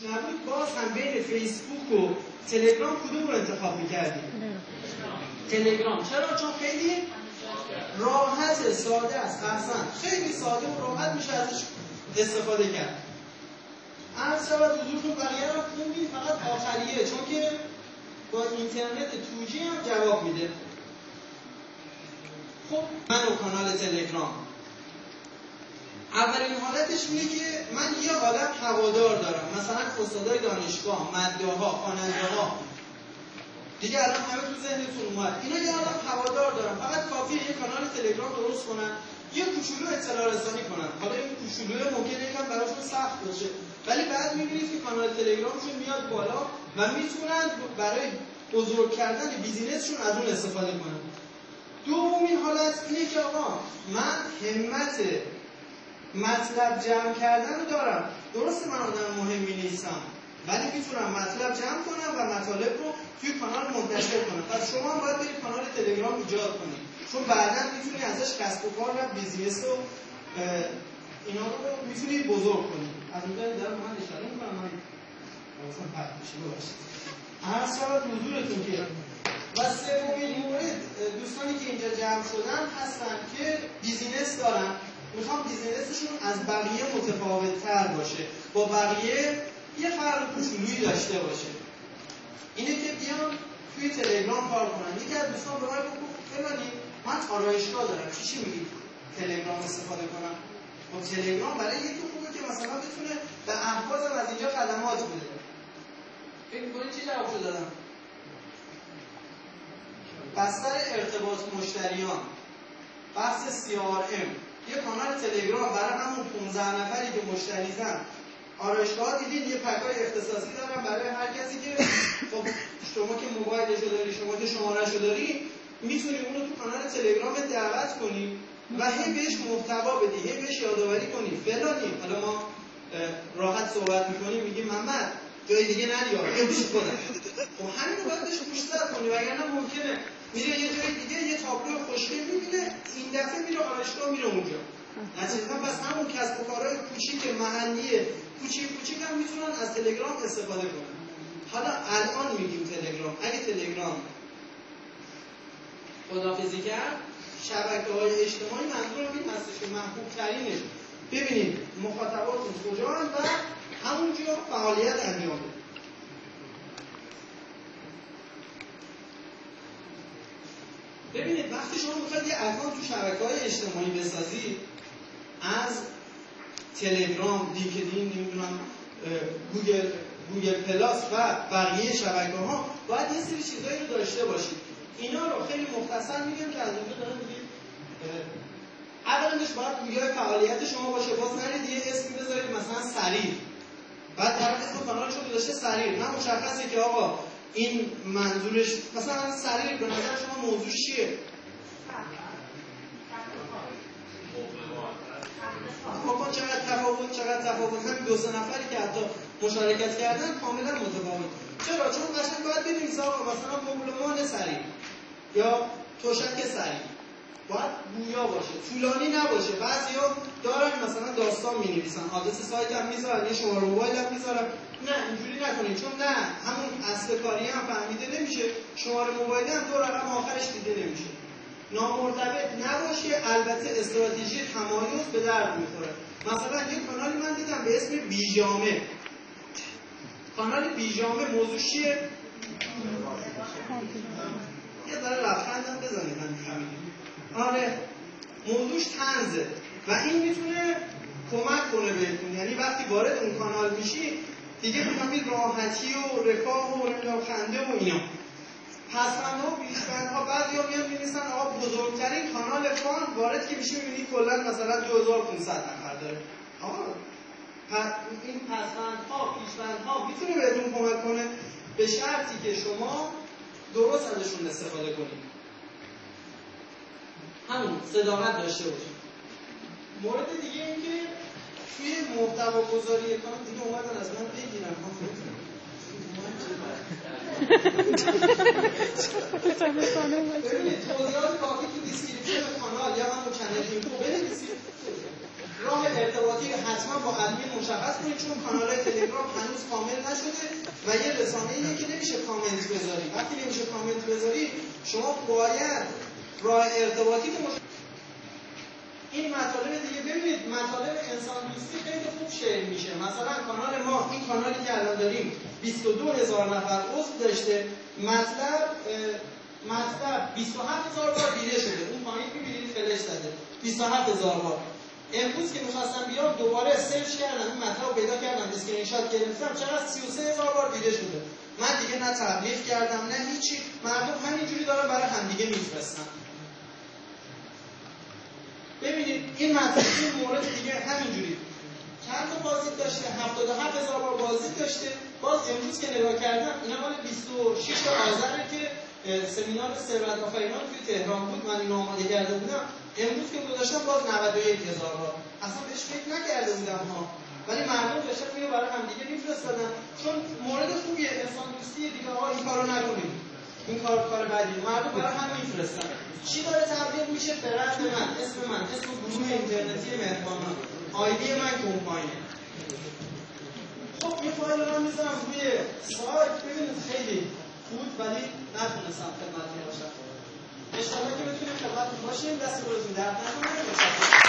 نبود باز هم بین فیسبوک و تلگرام کدوم رو انتخاب میکردیم؟ تلگرام. چرا؟ چون خیلی راحت، ساده است. احسن، خیلی ساده و راحت میشه ازش استفاده کرد. عرض شود حضورتون بقیه رو خوندید، فقط آخریه چون که با اینترنت 2G هم جواب میده. خب من و کانال تلگرام اولین حالتش اینه که من یه عالم هوادار دارم، مثلا استادای دانشگاه، مداها، خواننده‌ها. دیگه الان همه تو ذهنتون اومد اینا یه عالم هوادار دارم، فقط کافیه یه کانال تلگرام درست کنن، یه کوچولو اطلاع رسانی کنن. حالا این کوچولو ممکنه یکم براشون سخت باشه، ولی بعد می‌بینید که کانال تلگرامشون میاد بالا و میتونن برای بزرگ کردن بیزینسشون از اون استفاده کنن. دومین حالت اینه که آقا من همت مطلب جمع کردن رو دارم. درسته من آدم مهمی نیستم، ولی میتونم مطلب جمع کنم و مطالب رو توی کانال منتشر کنم. پس شما هم باید برید کانال تلگرام ایجاد کنید، چون بعدا میتونید ازش کسب و کار و بیزینس و اینا رو میتونید بزرگ کنید. از اونجا دارم من اشاره میکنم، من اصلا پرد بشه بباشید. عرض شود حضورتون که و سومین مورد دوستانی که اینجا جمع شدن هستن که بیزینس دارن، میخوام بیزینسشون از بقیه متفاوت تر باشه، با بقیه یه فرق کوچولویی داشته باشه. اینه که بیان توی تلگرام کار کنن. یکی از دوستان به من گفت فلانی من آرایشگاه دارم، چی میگی تلگرام استفاده کنم؟ خب تلگرام برای یکی خوبه که مثلا بتونه به اهوازم از اینجا خدمات بده. فکر می‌کنید چی جواب دادم؟ بستر ارتباط مشتریان، بحث CRM، یه کانال تلگرام برای همون 15 نفری که مشتریزن. آرایشگاه دیدید یه پکای اختصاصی دارن برای هر کسی که خب شما که موبایلشو داری، شما که شمارهشو داری، میتونی اونو تو کانال تلگرام دعوت کنی و هی بهش محتوا بدی، هی بهش یادآوری کنی فلانی. حالا ما راحت صحبت میکنیم، میگیم محمد جای دیگه نری، یا پیش خودم. خب همین رو باید بهش گوشزد کنی، وگرنه ممکنه میره یه جای دیگه یه تابلو خوشگل میبینه، این دفعه میره آرایشگاه میره اونجا. نتیجتا پس همون کسب و کارهای کوچیک محلیه کوچیک هم میتونن از تلگرام استفاده کنن. حالا الان میگیم تلگرام، اگه تلگرام خداحافظی کرد، شبکه‌های اجتماعی منظورم این هستش که محبوب ترینش ببینید مخاطباتون کجا هستن و همونجا فعالیت انجام بدید. ببینید وقتی شما میخواید یه اکانت تو شبکه‌های اجتماعی بسازید، از تلگرام، لینکدین، نمیدونم گوگل پلاس و بقیه شبکه‌ها، باید یه سری چیزایی رو داشته باشید. اینا رو خیلی مختصر میگم که از اونجا دارم میگید. اولش باید گویای فعالیت شما باشه. باز نرید یه اسمی بذارید مثلا سریر، بعد طرف اسم کانالش رو گذاشته سریر، نه مشخصه که آقا این منظورش مثلا سریر به نظر شما موضوع چیه؟ خب چقدر تفاوت همین 2-3 نفری که حتی مشارکت کردن کاملا متفاوت. چرا؟ چون قشنگ باید ببینید آقا مثلا مبلمان سریر یا تشک سریر باید گویا باشه، طولانی نباشه. بعضیا دارن مثلا داستان می‌نویسن، آدرس سایت هم میذارن، یه شماره موبایل هم میذارن. نه اینجوری نکنید، چون نه همون اصل کاری هم فهمیده نمیشه، شماره موبایل هم 2 رقم آخرش دیده نمیشه. نامرتبط نباشه. البته استراتژی تمایز به درد میخوره. مثلا یه کانالی من دیدم به اسم بیجامه. کانال بیجامه موضوع چیه؟ یه ذره لبخندم بزنید من. آره موضوعش طنزه و این میتونه کمک کنه بهتون. یعنی وقتی وارد اون کانال میشی دیگه میفهمید راحتی و رفاه و خنده و اینا. پسندها و پیشبندها بعضیا میان می‌نویسن آقا بزرگترین کانال فان، وارد که میشی می‌بینی کلا مثلا 2500 نفر داره. آقا این پسندها پیشبندها میتونه بهتون کمک کنه به شرطی که شما درست ازشون استفاده کنید. همون صداقت داشته باشید. مورد دیگه این که توی محتوا گذاری کانال دیگه اومدن از من بگیرن. ببینید توضیحات کافی تو دیسکریپشن کانال یا همون چنل اینفو بنویسید. راه ارتباطی حتما با ادمین مشخص کنید، چون کانال‌های تلگرام هنوز کامل و یه رسانه اینه که نمیشه کامنت بذاری. وقتی نمیشه کامنت بذاری شما باید راه ارتباطی که این مطالب دیگه ببینید مطالب انسان دوستی خیلی خوب شیر میشه. مثلا کانال ما، این کانالی که الان داریم 22,000 نفر عضو داشته، مطلب 27,000 بار دیده شده. اون پایین می‌بینید فلش زده 27,000 بار. امروز که می‌خواستم بیام دوباره سرچ کردم این مطلب رو پیدا کردم، اسکرین شات گرفتم، چقدر 33,000 بار دیده شده. من دیگه نه تبلیغ کردم نه هیچی، مردم همینجوری دارن برای همدیگه میفرستن. ببینید این مطلب این مورد دیگه همینجوری چند تا بازدید داشته، 77,000 بار بازدید داشته. باز امروز که نگاه کردم اینا مال 26 آذره که سمینار ثروت آفرینان توی تهران بود، من اینو آماده کرده بودم. امروز که گذاشتم باز 91,000 بار. اصلا بهش فکر نکرده بودم ها، ولی مردم داشتن اینو برای هم دیگه میفرستادن چون مورد خوبیه، انسان دوستی دیگه. آقا این کارو نکنید، این کار بدیه، مردم برای هم میفرستن. چی داره تبلیغ میشه؟ برند من، اسم گروه اینترنتی مهربانان، آیدی من که اون پایینه. خب این فایل رو من میذارم روی سایت، ببینید خیلی بود ولی نتونستم خدمتتون باشم. انشاءالله که بتونیم خدمتتون باشیم. دست روزتون درد نکنه.